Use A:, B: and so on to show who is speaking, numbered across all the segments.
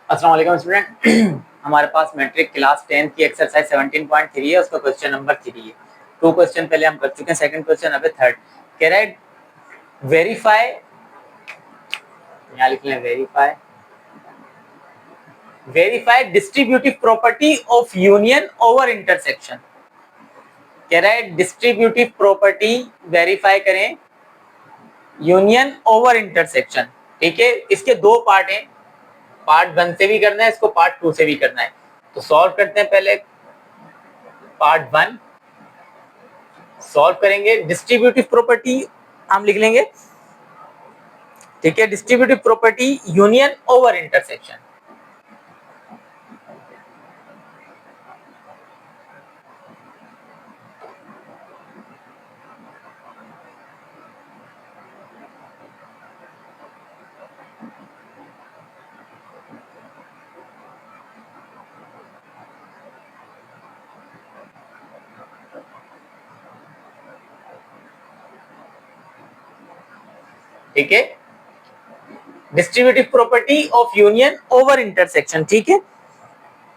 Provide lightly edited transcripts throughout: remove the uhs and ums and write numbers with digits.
A: अस्सलाम वालेकुम स्टूडेंट। हमारे पास मैट्रिक क्लास 10 की एक्सरसाइज 17.3 है, उसका क्वेश्चन नंबर 3 है। 2 क्वेश्चन पहले हम कर चुके हैं, सेकंड क्वेश्चन अब है थर्ड। कह रहा है वेरीफाई, यहाँ लिख लें verify distributive property of union over intersection. कह रहा है डिस्ट्रीब्यूटिव प्रॉपर्टी वेरीफाई करें यूनियन ओवर इंटरसेक्शन। ठीक है, इसके दो पार्ट हैं, पार्ट 1 से भी करना है, इसको पार्ट 2 से भी करना है। तो सॉल्व करते हैं, पहले पार्ट 1 सॉल्व करेंगे। डिस्ट्रीब्यूटिव प्रॉपर्टी हम लिख लेंगे, ठीक है। Distributive property union over intersection. ठीक है, distributive property of union over intersection. ठीक है,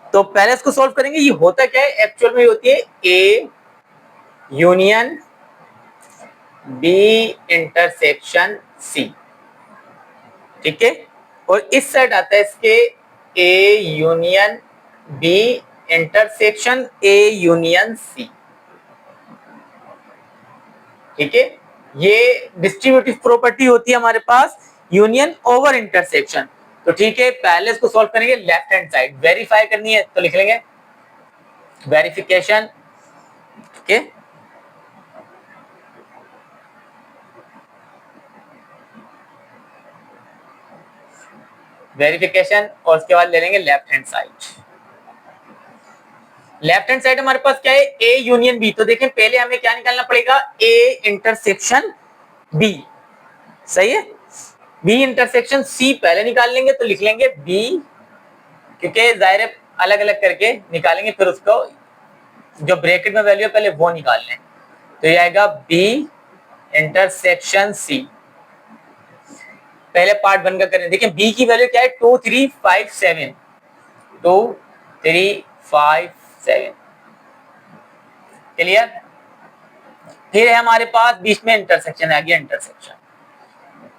A: तो पहले इसको सॉल्व करेंगे। ये होता क्या है एक्चुअल में, होती है A union B intersection C. ठीक है, और इस साइड आता है इसके A union B intersection A union C. ठीक है, ये डिस्ट्रीब्यूटिव प्रॉपर्टी होती है हमारे पास यूनियन ओवर इंटरसेक्शन। तो ठीक है, पहले इसको सॉल्व करेंगे। लेफ्ट हैंड साइड वेरीफाई करनी है तो लिख लेंगे वेरिफिकेशन। ठीक है, वेरिफिकेशन, और उसके बाद ले लेंगे left hand side. Left hand side हमारे पास क्या है, ए यूनियन बी। तो देखें पहले हमें क्या निकालना पड़ेगा, ए इंटरसेक्शन बी। सही है, बी इंटरसेक्शन सी पहले निकाल लेंगे, तो लिख लेंगे बी, क्योंकि जाहिर है अलग अलग करके निकालेंगे, फिर उसको जो ब्रैकेट में वैल्यू है पहले वो निकाल लें। तो ये आएगा बी इंटरसेक्शन सी। पहले पार्ट 1 का करें। देखिए बी की वैल्यू क्या है, 2357, 2357। क्लियर। फिर है हमारे पास बीच में इंटरसेक्शन आ गया, इंटरसेक्शन।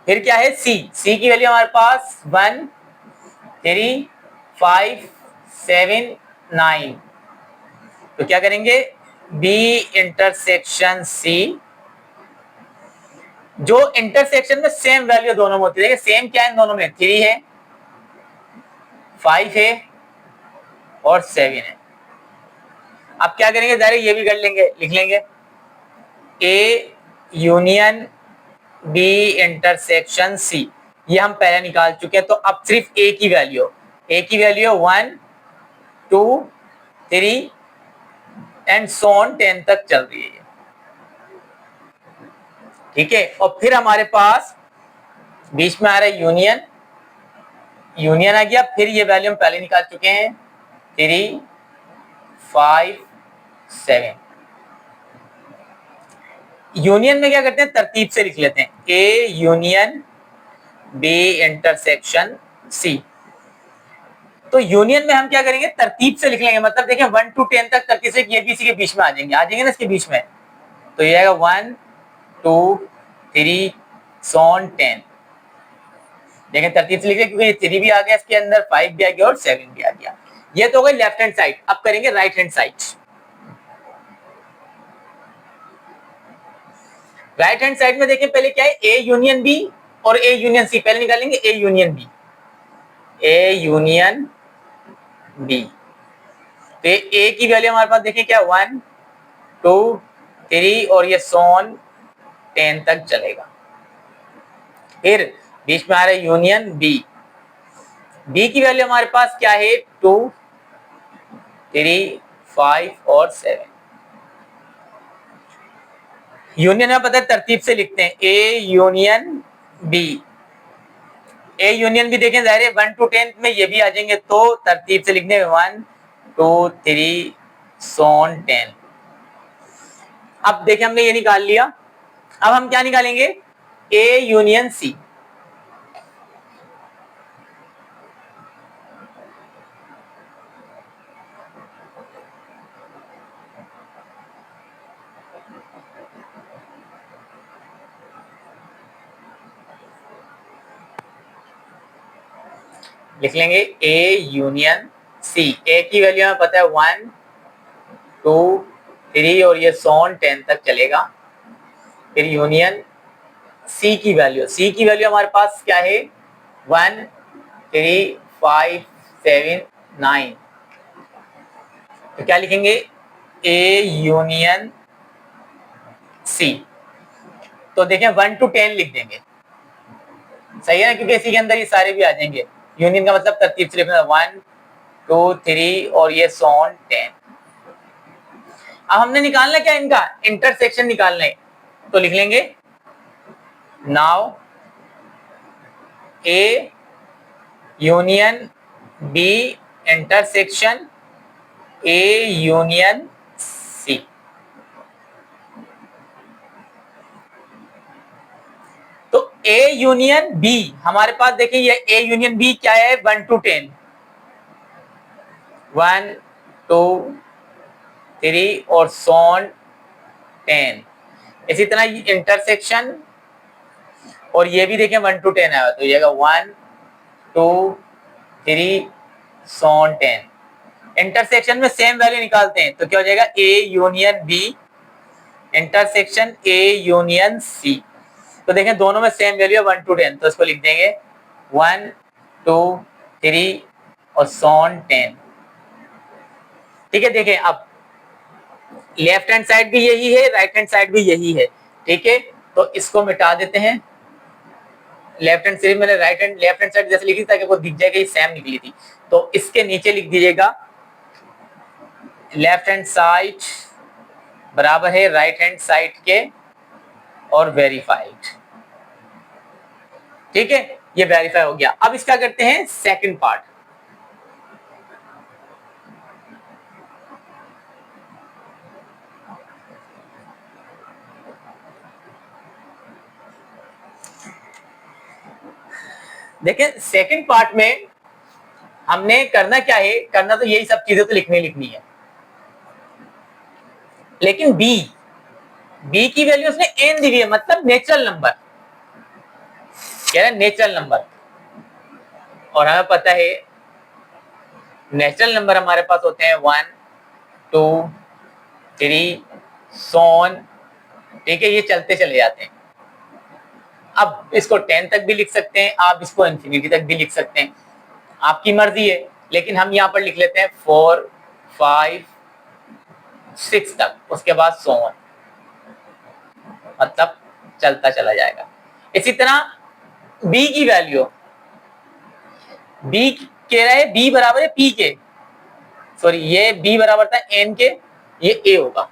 A: फिर क्या है सी, सी की वैल्यू हमारे पास 13579। तो क्या करेंगे, बी इंटरसेक्शन सी। जो इंटरसेक्शन में सेम वैल्यू दोनों में होती है, सेम क्या है दोनों में, 3 है, 5 है और 7 है। अब क्या करेंगे, डायरेक्ट ये भी कर लेंगे, लिख लेंगे A union B intersection C. ये हम पहले निकाल चुके हैं, तो अब सिर्फ ए की वैल्यू, 1 2 3 एंड सोन 10 तक चल रही है। ठीक है, और फिर हमारे पास बीच में आ रहा है यूनियन, यूनियन आ गया। फिर ये वैल्यू हम पहले निकाल चुके हैं, 3 5 7। यूनियन में क्या करते हैं, तरतीब से लिख लेते हैं, A union B intersection C. तो यूनियन में हम क्या करेंगे, तरतीब से लिख लेंगे। मतलब देखिए 1 to 10 तक तरतीब से, ये भी इसी के बीच में आ जाएंगे ना, इसके बीच में। तो ये आएगा 1 2 3 सोन 10। देखें तरतीब से लिख लें, क्योंकि 3 भी आ गया इसके अंदर, 5 भी आ गया और 7 भी आ गया। ये तो हो गई लेफ्ट हैंड साइड। अब करेंगे right hand side. Right hand side में देखें पहले क्या है, ए यूनियन बी और ए यूनियन सी। पहले निकालेंगे A union B, A union B. तो ए की वैल्यू हमारे पास देखिए क्या, 1 2 3 और ये सोन 10 तक चलेगा। फिर बीच में आ रहा है यूनियन बी, बी की वैल्यू हमारे पास क्या है, 2 3 5 और 7। यूनियन में पता है तरतीब से लिखते हैं, A union B. A union भी देखें जाहिर है 1 to 10 में ये भी आ जाएंगे, तो तरतीब से लिखने 1 2 3 सोन 10। अब देखें हमने ये निकाल लिया। अब हम क्या निकालेंगे, ए यूनियन सी। लिख लेंगे ए यूनियन सी। ए की वैल्यू हमें पता है 1 2 3 और ये सोन 10 तक चलेगा। फिर यूनियन सी की वैल्यू हमारे पास क्या है 1 3 5 7 9। तो क्या लिखेंगे ए यूनियन सी। तो देखें 1 to 10 लिख देंगे, सही है ना, क्योंकि इसी के अंदर ये सारे भी आ जाएंगे। यूनियन का मतलब तरतीब से लिखना 1 2 3 और ये सोन 10। अब हमने निकालना क्या, इनका इंटरसेक्शन निकालना है। तो लिख लेंगे now A union B intersection A union C. तो ए यूनियन बी हमारे पास देखिए ये ए यूनियन बी क्या है 1 to 10, 1 2 3 और सोन 10। इसी तरह इंटरसेक्शन और ये भी देखें 1 to 10 आया तो ये 1 2 3 सोन 10। इंटरसेक्शन में सेम वैल्यू निकालते हैं तो क्या हो जाएगा A union B intersection A union C. तो देखें दोनों में सेम वैल्यू है 1 to 10, तो इसको लिख देंगे 1 2 3 और सोन 10। ठीक है, देखें अब लेफ्ट हैंड साइड भी यही है, राइट हैंड साइड भी यही है। ठीक है, तो इसको मिटा देते हैं। लेफ्ट हैंड साइड मैंने लेफ्ट हैंड साइड जैसे लिखी ताकि आपको दिख जाएगा ये सेम निकली थी। तो इसके नीचे लिख दीजिएगा लेफ्ट हैंड साइड बराबर है राइट हैंड साइड के और वेरीफाइड। ठीक है, ये वेरीफाई हो गया। अब इसका करते हैं सेकंड पार्ट। देखिए सेकंड पार्ट में हमने करना क्या है, करना तो यही सब चीजें तो लिखनी है, लेकिन बी की वैल्यू उसने एन दी हुई है, मतलब नेचुरल नंबर कह रहा है, नेचुरल नंबर। और हमें पता है नेचुरल नंबर हमारे पास होते हैं 1 2 3 सोन। ठीक है, ये चलते चले जाते हैं। अब इसको 10 तक भी लिख सकते हैं, आप इसको इंफिनिटी तक भी लिख सकते हैं, आपकी मर्जी है। लेकिन हम यहाँ पर लिख लेते हैं 4 5 6 तक, उसके बाद सोन, मतलब चलता चला जाएगा। इसी तरह बी की वैल्यू, बी कह रहा है बी बराबर है पी के, सॉरी ये बी बराबर था एन के, ये ए होगा,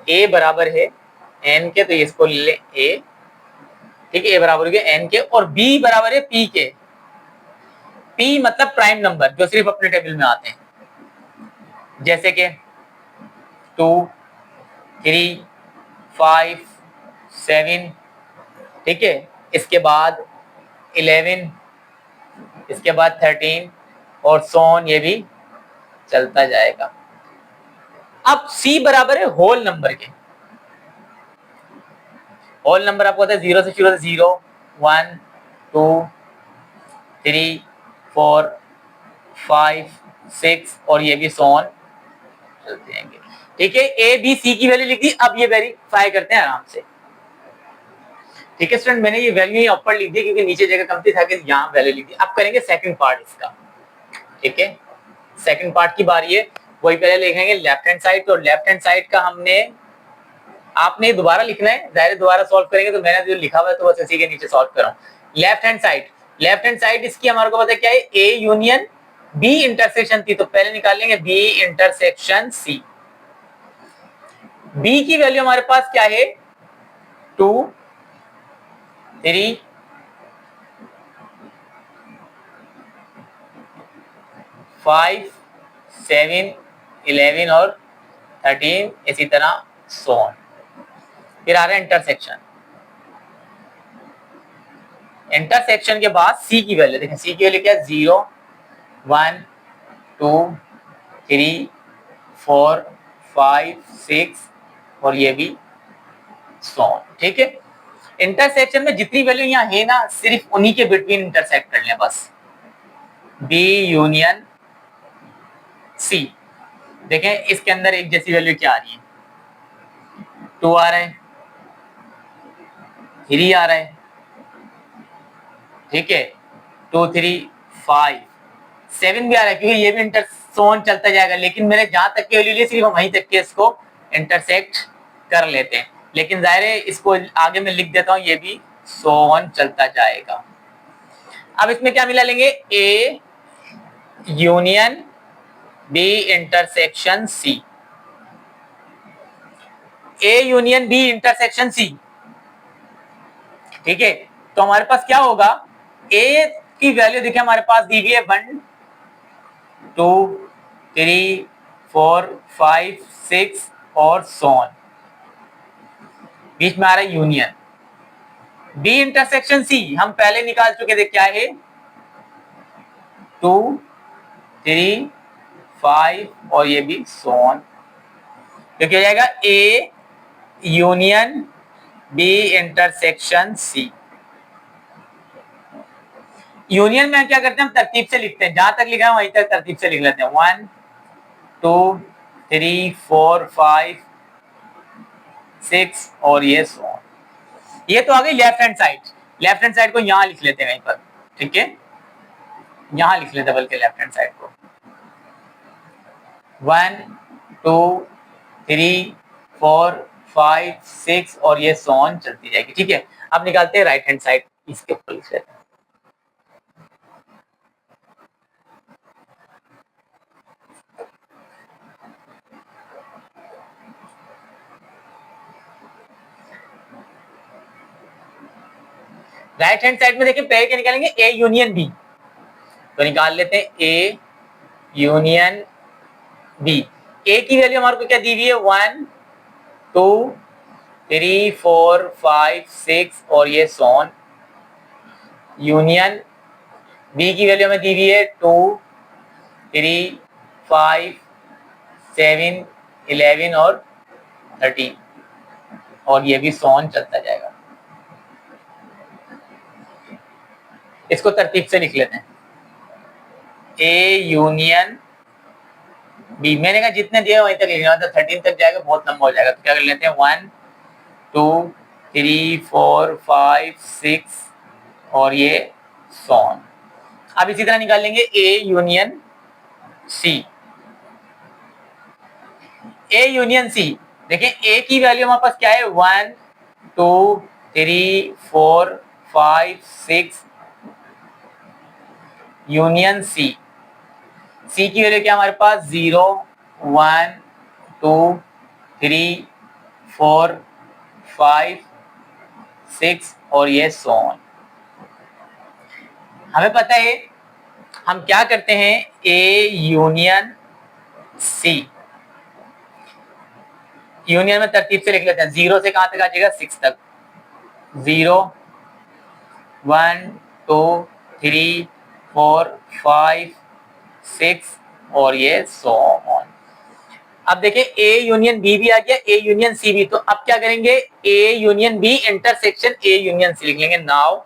A: ए बराबर है एन के, तो इसको ले ले ए। ठीक है, ए बराबर हो गया एन के और बी बराबर है पी के। पी मतलब प्राइम नंबर जो सिर्फ अपने टेबल में आते हैं, जैसे कि 2 3 5 7। ठीक है, इसके बाद 11, इसके बाद 13 और सोन, ये भी चलता जाएगा। अब सी बराबर है होल नंबर के। होल नंबर आपको पता है 0 से शुरू होता है, 0 1 2 3 4 5 6 और ये भी सोन चलते जाएंगे। ठीक है, ए बी सी की वैल्यू लिख दी। अब ये वेरीफाई करते हैं आराम से। ठीक है स्टूडेंट, मैंने ये वैल्यू यहाँ ऊपर लिख दी क्योंकि नीचे जगह कम थी, था कि यहाँ वैल्यू लिख दी। अब करेंगे सेकंड पार्ट इसका। ठीक है, सेकंड पार्ट की बारी है। वही पहले लिखेंगे लेफ्ट हैंड साइड, तो लेफ्ट हैंड साइड का हमने आपने दोबारा लिखना है, जाहिर दोबारा सॉल्व करेंगे, तो मैंने जो लिखा हुआ है तो बस इसी के नीचे सॉल्व कर रहा हूं। लेफ्ट हैंड साइड इसकी हमारे को पता है क्या है, ए यूनियन बी इंटरसेक्शन थी, तो पहले निकाल लेंगे बी इंटरसेक्शन सी। बी की वैल्यू हमारे पास क्या है 2 3 5 7 11 और 13, इसी तरह सोन। फिर आ रहा है इंटरसेक्शन। इंटरसेक्शन के बाद सी की वैल्यू देखें, सी की वैल्यू क्या है 0 1 2 3 4 5 6 और ये भी सोन। ठीक है, इंटरसेक्शन में जितनी वैल्यू यहाँ है ना, सिर्फ उन्हीं के बिटवीन इंटरसेक्ट कर लें बस। बी यूनियन सी, देखें इसके अंदर एक जैसी वैल्यू क्या आ रही है, 2 आ रहा है, 3 आ रहा है, ठीक है, 2 3 5 7 भी आ रहा है, क्योंकि ये भी इंटरसोन चलता जाएगा, लेकिन मैंने जहां तक की वैल्यू ली सिर्फ वहीं तक के इसको इंटरसेक्ट कर लेते हैं, लेकिन जाहिर है इसको आगे मैं लिख देता हूं, ये भी सो ऑन चलता जाएगा। अब इसमें क्या मिला लेंगे, A union B intersection C, A union B intersection C, ठीक है। तो हमारे पास क्या होगा, ए की वैल्यू देखिए हमारे पास दी हुई है 1 2 3 4 5 6 और सोन, बीच में आ रहा है यूनियन। बी इंटरसेक्शन सी हम पहले निकाल चुके थे, क्या है 2 3 5 और ये भी सोन, तो क्या हो जाएगा A union B intersection C. Union में क्या करते हैं, हम तरतीब से लिखते हैं, जहां तक लिखा है वहीं तक तरतीब से लिख लेते हैं, 1 2 3 4 5 6 और ये सो। ये तो आ गई left hand side, left hand side को यहां लिख लेते हैं कहीं पर, ठीक है, यहां लिख लेते हैं बल्कि लेफ्ट हैंड साइड को 1 2 3 4 5 6 और ये सोन चलती जाएगी, ठीक है। अब निकालते हैं राइट हैंड साइड, इसके ऊपर लिख लेते हैं। राइट हैंड साइड में देखिए पहले क्या निकालेंगे, ए यूनियन बी, तो निकाल लेते हैं ए यूनियन बी। ए की वैल्यू हमारे को क्या दी हुई है, 1 2 3 4 5 6 और ये सोन, यूनियन बी की वैल्यू हमें दी हुई है 2 3 5 7 11 और 13 और ये भी सोन चलता जाएगा। इसको तरतीब से लिख लेते हैं, ए यूनियन बी, मैंने कहा जितने दिए वहीं तक लिखना, तो 13 तक जाएगा बहुत लंबा हो जाएगा, तो क्या कर लेते हैं 1 2 3 4 5 6 और ये सोन। अब इसी तरह निकाल लेंगे A union C, A union C, देखिए ए की वैल्यू हमारे पास क्या है, 1 2 3 4 5 6 यूनियन सी, सी की वैल्यू क्या हमारे पास 0 1 2 3 4 5 6 और ये सोन। हमें पता है हम क्या करते हैं, ए यूनियन सी, यूनियन में तरतीब से लिख लेते हैं, 0 से कहां तक आ जाएगा, 6 तक, 0 1 2 3 4 5 6 और ये सो ऑन। अब देखिए ए यूनियन बी भी आ गया, ए यूनियन सी भी, तो अब क्या करेंगे, A union B intersection A union C लिख लेंगे। Now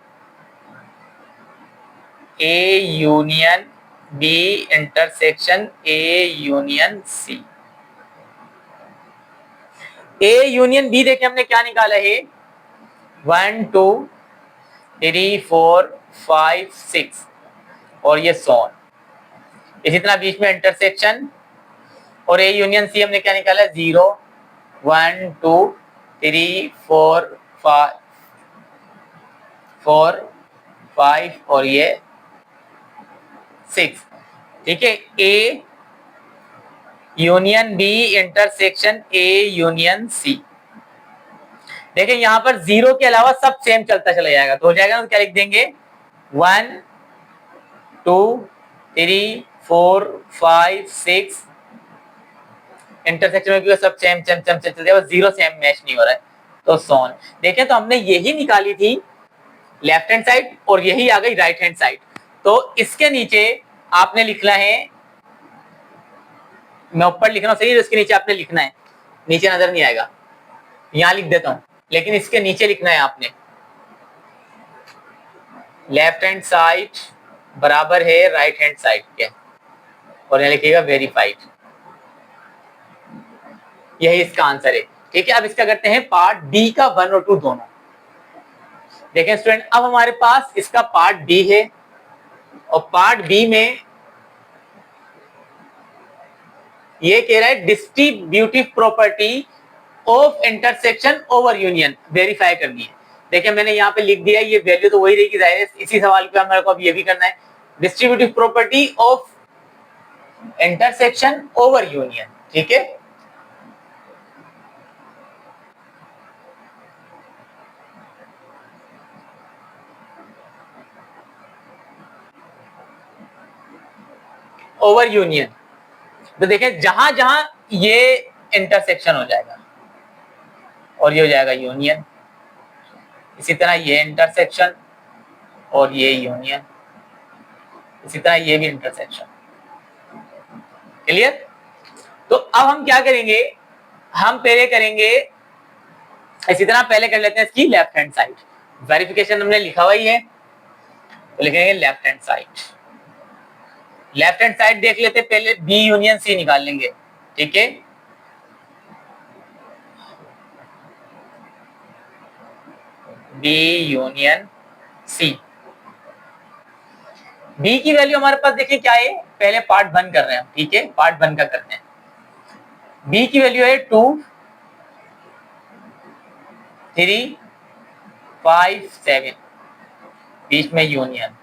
A: A union B intersection A union C, A union B देखे हमने क्या निकाला है, 1 2 3 4 5 6 और ये सोन, इसी तरह बीच में इंटरसेक्शन, और ए यूनियन सी हमने क्या निकाला, 0 1 2 3 4 5 और ये 6, ठीक है। A union B intersection A union C, देखिए यहां पर 0 के अलावा सब सेम चलता चला जाएगा, तो हो जाएगा, तो क्या लिख देंगे, 1 2 3 4 5 6 इंटरसेक्शन में भी सब सेम सेम सेम चलते जाएगा, 0 सेम मैच नहीं हो रहा है, तो सोन। देखें तो हमने यही निकाली थी लेफ्ट हैंड साइड और यही आ गई राइट हैंड साइड, तो इसके नीचे आपने लिखना है, मैं ऊपर लिख रहा हूं सही, तो इसके नीचे आपने लिखना है, नीचे नजर नहीं आएगा, यहां लिख देता हूं, लेकिन इसके नीचे लिखना है आपने लेफ्ट हैंड साइड बराबर है राइट हैंड साइड के, और यहाँ लिखिएगा वेरीफाइड। यही इसका आंसर है। ठीक है, अब इसका करते हैं पार्ट बी का 1 और 2 दोनों। देखें स्टूडेंट, अब हमारे पास इसका पार्ट बी है, और पार्ट बी में ये कह रहा है distributive property of intersection over union verify करनी है। देखिए मैंने यहाँ पे लिख दिया, ये वैल्यू तो वही रहेगी, जाहिर है इसी सवाल पे हमारे को अब ये भी करना है, distributive property of intersection over union. ठीक है, ओवर यूनियन। तो देखें जहां जहां ये इंटरसेक्शन हो जाएगा और ये हो जाएगा यूनियन, इसी तरह ये इंटरसेक्शन और ये यूनियन, इसी तरह ये भी इंटरसेक्शन। क्लियर? तो अब हम क्या करेंगे, हम पहले करेंगे इसी तरह, पहले कर लेते हैं इसकी लेफ्ट हैंड साइड। वेरिफिकेशन हमने लिखा हुआ ही है, तो लिखेंगे left hand side. Left hand side देख लेते, पहले बी यूनियन सी निकाल लेंगे। ठीक है, बी यूनियन सी। बी की वैल्यू हमारे पास देखिए क्या है, पहले पार्ट 1 कर रहे हैं। ठीक है, पार्ट 1 का करते हैं। बी की वैल्यू है 2 3 5 7, बीच में यूनियन।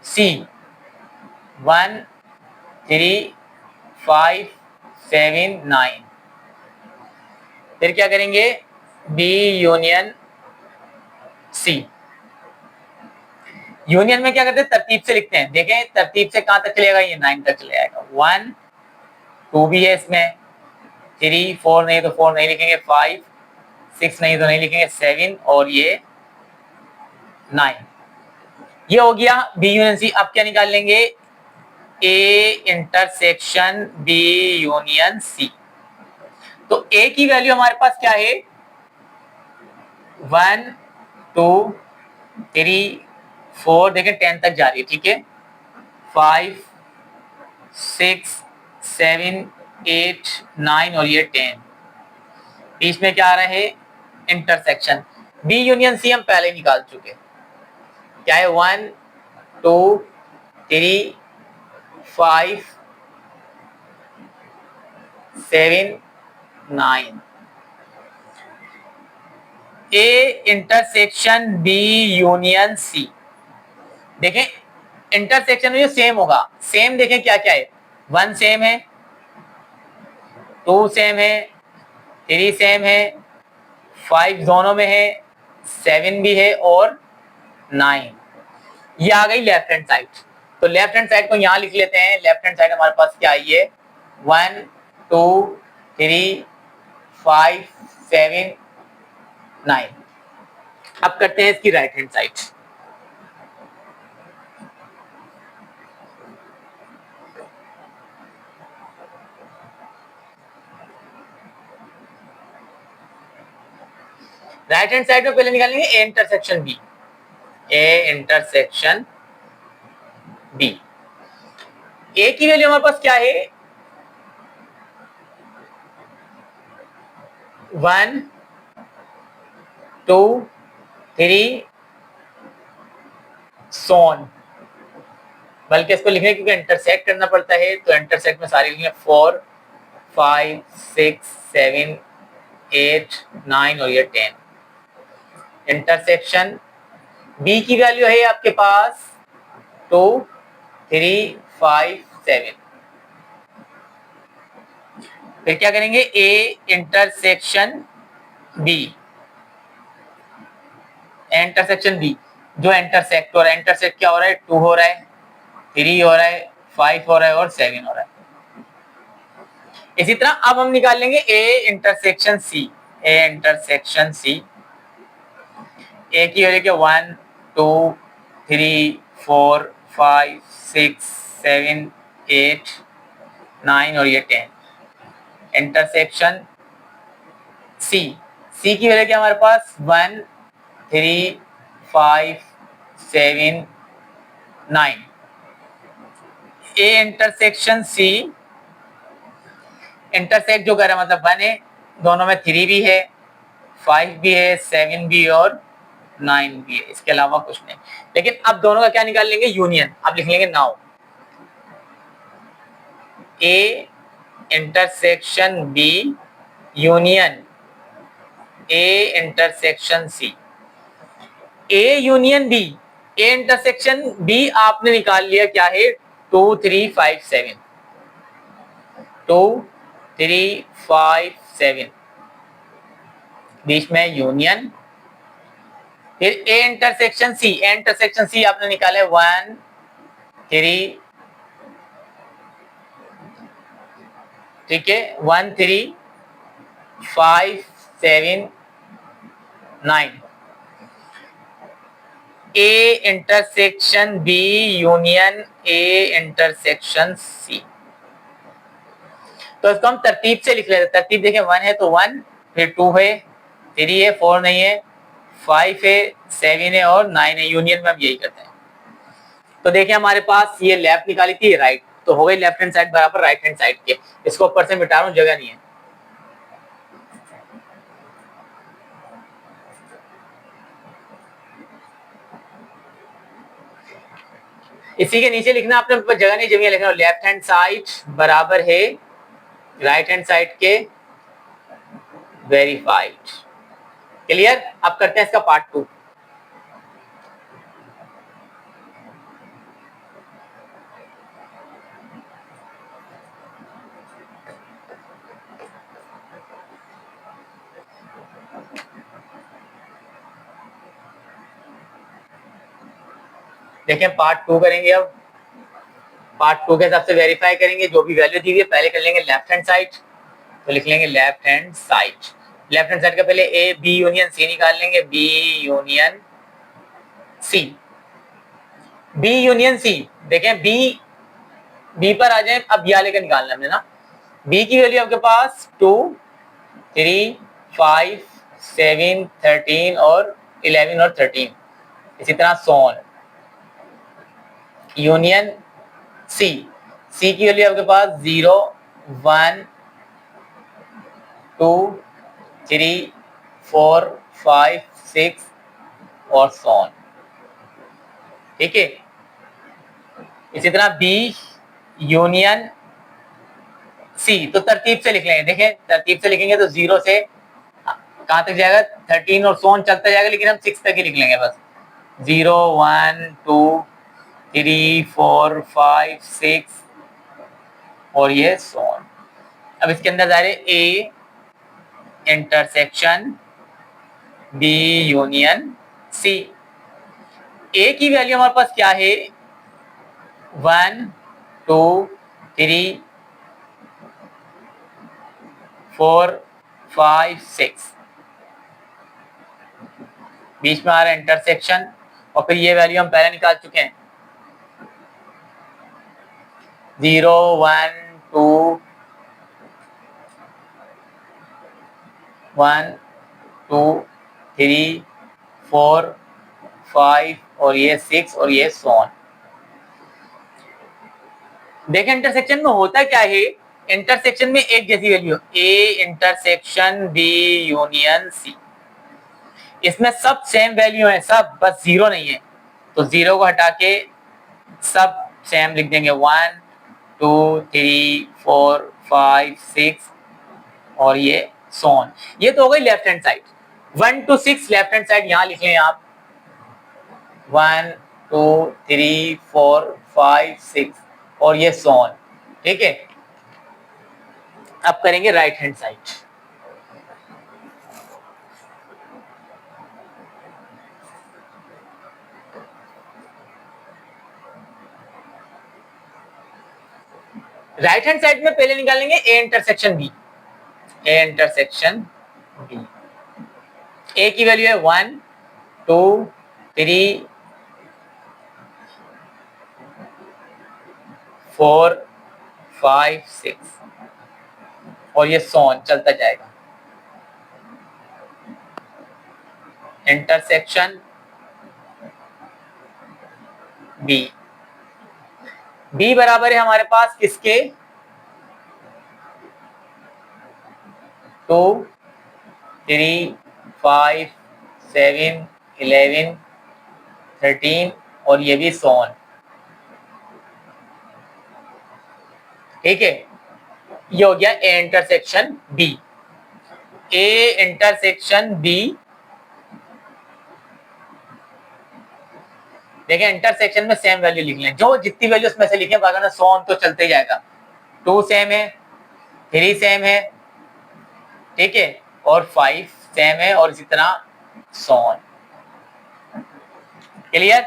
A: सी 1 3 5 7 9। फिर क्या करेंगे, बी यूनियन सी। यूनियन में क्या करते हैं, तरतीब से लिखते हैं। देखें तरतीब से कहां तक चलेगा, ये 9 तक चले जाएगा। 1 2 भी है इसमें, 3 4 नहीं तो 4 नहीं लिखेंगे, 5 6 नहीं तो नहीं लिखेंगे, 7 और ये 9। ये हो गया बी यूनियन सी। अब क्या निकाल लेंगे, A intersection B union C. तो ए की वैल्यू हमारे पास क्या है, 1 2 3 4, देखें 10 तक जा रही है। ठीक है, 5 6 7 8 9 और ये 10। बीच में क्या आ रहा है, इंटरसेक्शन। बी यूनियन सी हम पहले निकाल चुके, क्या है 1 2 3 5 7 9। A intersection B union C. देखें इंटरसेक्शन में जो सेम होगा, सेम देखें क्या क्या है, 1 सेम है, 2 सेम है, 3 सेम है, 5 दोनों में है, 7 भी है और 9। ये आ गई लेफ्ट हैंड साइड। तो लेफ्ट हैंड साइड को यहां लिख लेते हैं। लेफ्ट हैंड साइड हमारे पास क्या आई है, 1 2 3 5 7 9। अब करते हैं इसकी right hand side. Right hand side में पहले निकालेंगे A intersection B. A intersection B, A की वैल्यू हमारे पास क्या है, 1 2 3 सोन, बल्कि इसको लिखने क्योंकि इंटरसेक्ट करना पड़ता है, तो इंटरसेक्ट में सारी लिखेंगे 4 5 6 7 8 9 और ये 10। इंटरसेक्शन बी की वैल्यू है आपके पास 2 3 5 7। फिर क्या करेंगे, A intersection B. Intersection B जो इंटरसेक्ट हो रहा है, इंटरसेक्ट क्या हो रहा है, 2 हो रहा है, 3 हो रहा है, 5 हो रहा है और 7 हो रहा है। इसी तरह अब हम निकाल लेंगे A intersection C. A intersection C, A की वैल्यू क्या, 1 2 3 4 5 6 7 8 9 और ये 10। इंटरसेक्शन सी, सी की वैल्यू क्या हमारे पास, 1 3 5 7 9, ए इंटरसेक्शन सी इंटरसेक्ट जो कर रहा है मतलब 1 है, दोनों में 3 भी है, 5 भी है, 7 भी और 9 भी है, इसके अलावा कुछ नहीं। लेकिन अब दोनों का क्या निकाल लेंगे, यूनियन। अब लिख लेंगे now A intersection B union A intersection C. A union B, A intersection B आपने निकाल लिया, क्या है 2 3 5 7, 2 3 5 7, बीच में यूनियन। फिर ए इंटरसेक्शन सी, ए इंटरसेक्शन सी आपने निकाला 1 3, ठीक है, 1 3 5 7 9, A intersection B union A intersection C. तो इसको हम तरतीब से लिख लेते हैं। तरतीब देखें, 1 है तो 1, फिर 2 है, 3 है, 4 नहीं है, 5 है, 7 है और 9 है। यूनियन में हम यही करते हैं। तो देखिए हमारे पास ये लेफ्ट निकाली थी, राइट, तो हो गई लेफ्ट हैंड साइड बराबर राइट हैंड साइड के। इसको ऊपर से मिटा रहा हूं, जगह नहीं है। इसी के नीचे लिखना, आपने ऊपर जगह नहीं, जगह लिखना लेफ्ट हैंड साइड बराबर है राइट हैंड साइड के वेरीफाइड। क्लियर। अब करते हैं इसका पार्ट 2। देखें पार्ट 2 करेंगे। अब पार्ट 2 के हिसाब से वेरीफाई करेंगे, जो भी वैल्यू दी हुई है पहले कर लेंगे लेफ्ट हैंड साइड, तो लिख लेंगे left hand side. Left hand side का पहले ए बी यूनियन सी निकाल लेंगे, B union C, B union C. देखें बी, बी पर आ जाए, अब या लेकर निकालना हमने ना। बी की वैल्यू आपके पास 2 3 5 7 13 और 11 और 13, इसी तरह सोन। यूनियन सी, सी की वैल्यू आपके पास 0 1 2 3 4 5 6 और सोन, ठीक है। इसी तरह बी यूनियन सी, तो तरतीब से लिख लेंगे। देखें तरतीब से लिखेंगे तो 0 से कहां तक जाएगा, 13 और सोन चलता जाएगा, लेकिन हम 6 तक ही लिख लेंगे बस। 0 1 2 3 4 5 6 और ये सोन। अब इसके अंदर जा रहे A intersection B union C. A की वैल्यू हमारे पास क्या है, 1 2 3 4 5 6, बीच में आ रहा है इंटरसेक्शन, और फिर ये वैल्यू हम पहले निकाल चुके हैं, 0 1 2 1 2 3 4 5 और ये 6 और ये सोन। देखें इंटरसेक्शन में होता क्या है, इंटरसेक्शन में एक जैसी value, A intersection B union C, इसमें सब सेम वैल्यू है सब, बस 0 नहीं है, तो 0 को हटा के सब सेम लिख देंगे, 1 2 3 4 5 6 और ये सोन। ये तो हो गई left hand side. 1 to 6 left hand side यहां लिख लें आप, 1 2 3 4 5 6 और ये सोन, ठीक है। अब करेंगे right hand side. Right hand side में पहले निकालेंगे A intersection B, A intersection B. A की वैल्यू है 1 2 3 4 5 6 और ये सोन चलता जाएगा। Intersection B. बी बराबर है हमारे पास किसके, 2 3 5 7 11 13 और ये भी सोन। ठीक है, ये हो गया A intersection B. A intersection B, देखिए इंटरसेक्शन में सेम वैल्यू लिख लें, जो जितनी वैल्यू उसमें से लिखें बाकी सो ऑन तो चलते ही जाएगा। 2 सेम है, 3 सेम है, ठीक है, और 5 सेम है, और इसी तरह सो ऑन। क्लियर।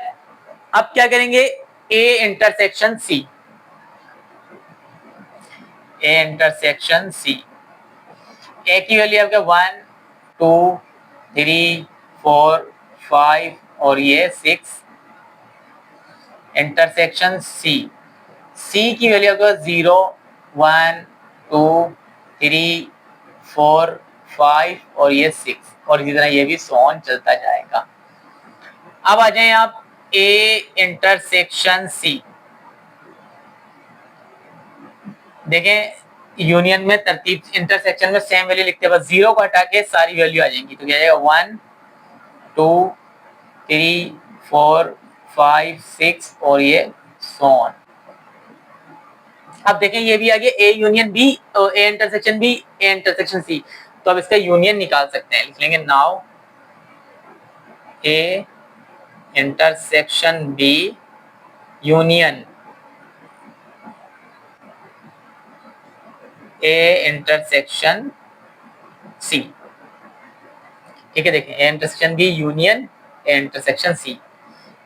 A: अब क्या करेंगे, A intersection C. A intersection C, A की वैल्यू आपके 1 2 3 4 5 और ये 6। इंटरसेक्शन सी, सी की वैल्यू आपके 0 1 2 3 4 5 और ये 6 और इसी तरह ये भी सो ऑन चलता जाएगा। अब आ जाएं आप ए इंटरसेक्शन सी। देखें यूनियन में तरतीब, इंटरसेक्शन में सेम वैल्यू लिखते हैं, बस 0 को हटा के सारी वैल्यू आ जाएंगी। तो क्या आएगा 1 2 3 4 5 6 और ये सो ऑन। अब देखें ये भी आ गया A union B, A intersection B, A intersection C. तो अब इसका यूनियन निकाल सकते हैं, लिख लेंगे now A intersection B union A intersection C. ठीक है, देखें A intersection B union A intersection C.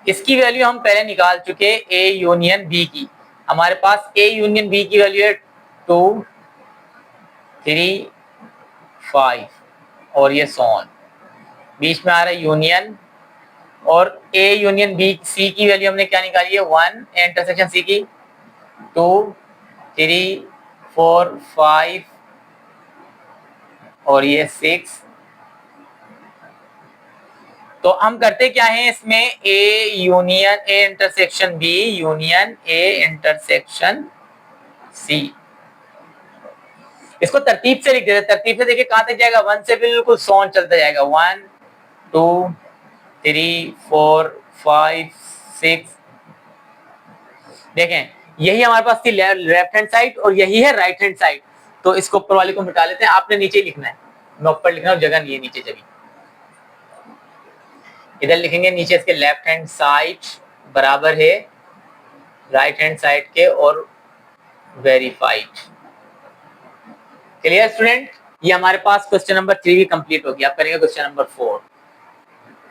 A: इसकी वैल्यू हम पहले निकाल चुके, ए यूनियन बी की। हमारे पास ए यूनियन बी की वैल्यू है 2 3 5 और ये सो ऑन। बीच में आ रहा है यूनियन, और ए यूनियन बी सी की वैल्यू हमने क्या निकाली है 1, ए इंटरसेक्शन सी की 2 3 4 5 और ये 6। तो हम करते क्या है इसमें, A union A intersection B union A intersection C. इसको तरतीब से लिख देते, तरतीब से देखिए कहां तक जाएगा, 1 से बिल्कुल सो ऑन चलता जाएगा, 1 2 3 4 5 6। देखें यही हमारे पास थी लेफ्ट हैंड साइड और यही है राइट हैंड साइड। तो इसको ऊपर वाले को मिटा लेते हैं, आपने नीचे लिखना है, मैं ऊपर लिखना जगह नहीं है नीचे जगह। इधर लिखेंगे नीचे इसके लेफ्ट हैंड साइड बराबर है राइट हैंड साइड के और वेरीफाइड। क्लियर स्टूडेंट, ये हमारे पास क्वेश्चन नंबर 3 भी कंप्लीट हो गया। आप करेंगे क्वेश्चन नंबर 4।